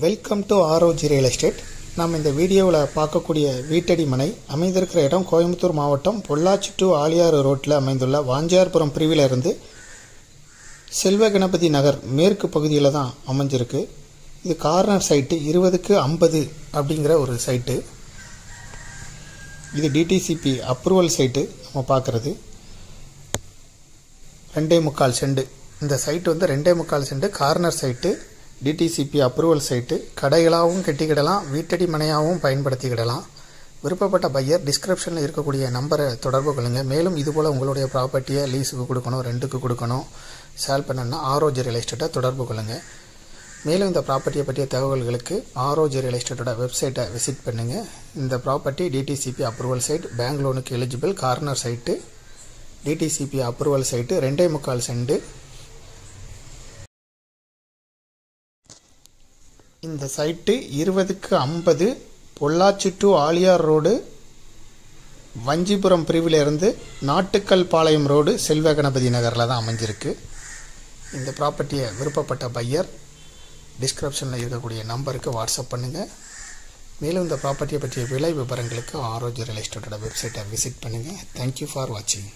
Welcome to ROG real estate. நாம் இந்த வீடியோவில் பார்க்கக்கூடிய வீட்டடி மனை அமைந்திருக்கிற இடம் கோயம்புத்தூர் மாவட்டம் பொள்ளாச்சி டு ஆலியாறு ரோட்டில் அமைந்துள்ள வாஞ்சியார்புரம் பிரிவில் இருந்து செல்வ கணபதி நகர் மேற்கு பகுதியில் தான் அமைஞ்சிருக்கு. இது கார்னர் சைட்டு 20க்கு 50 அப்படிங்கிற ஒரு சைட்டு. இது டிடிசிபி அப்ரூவல் சைட்டு. நம்ம பார்க்குறது 2.25 சென்ட். இந்த சைட்டு வந்து 2.25 cent corner site, DTCP approval site. கடைகளாகவும் கட்டிக்கிடலாம், வீட்டடி மனையாகவும் பயன்படுத்திக்கிடலாம். விருப்பப்பட்ட பையர் டிஸ்கிரிப்ஷனில் இருக்கக்கூடிய நம்பரை தொடர்பு கொள்ளுங்கள். மேலும் இதுபோல் உங்களுடைய ப்ராப்பர்ட்டியை லீஸுக்கு கொடுக்கணும், ரெண்டுக்கு கொடுக்கணும், சேல் பண்ணணும்னா ஆர்ஓஜி ரியல் எஸ்டேட்டை தொடர்பு கொள்ளுங்கள். மேலும் இந்த ப்ராப்பர்ட்டியை பற்றிய தகவல்களுக்கு ஆர்ஓஜி ரியல் எஸ்டேட்டோட வெப்சைட்டை விசிட் பண்ணுங்கள். இந்த property DTCP approval site, bank லோனுக்கு eligible, corner site, DTCP approval site, 2.25 cent. இந்த சைட்டு 20க்கு 50 பொள்ளாச்சி டு ஆலியார் ரோடு, வஞ்சிபுரம் பிரிவிலிருந்து நாட்டுக்கல் பாளையம் ரோடு, செல்வ கணபதி நகரில் தான் அமைஞ்சிருக்கு. இந்த ப்ராப்பர்ட்டியை விருப்பப்பட்ட பையர் டிஸ்கிரிப்ஷனில் இருக்கக்கூடிய நம்பருக்கு வாட்ஸ்அப் பண்ணுங்கள். மேலும் இந்த ப்ராப்பர்ட்டியை பற்றிய விலை விவரங்களுக்கு ஆர்ஓஜி ரியல் எஸ்டேட்டோட வெப்சைட்டை விசிட் பண்ணுங்கள். தேங்க்யூ ஃபார் வாட்சிங்.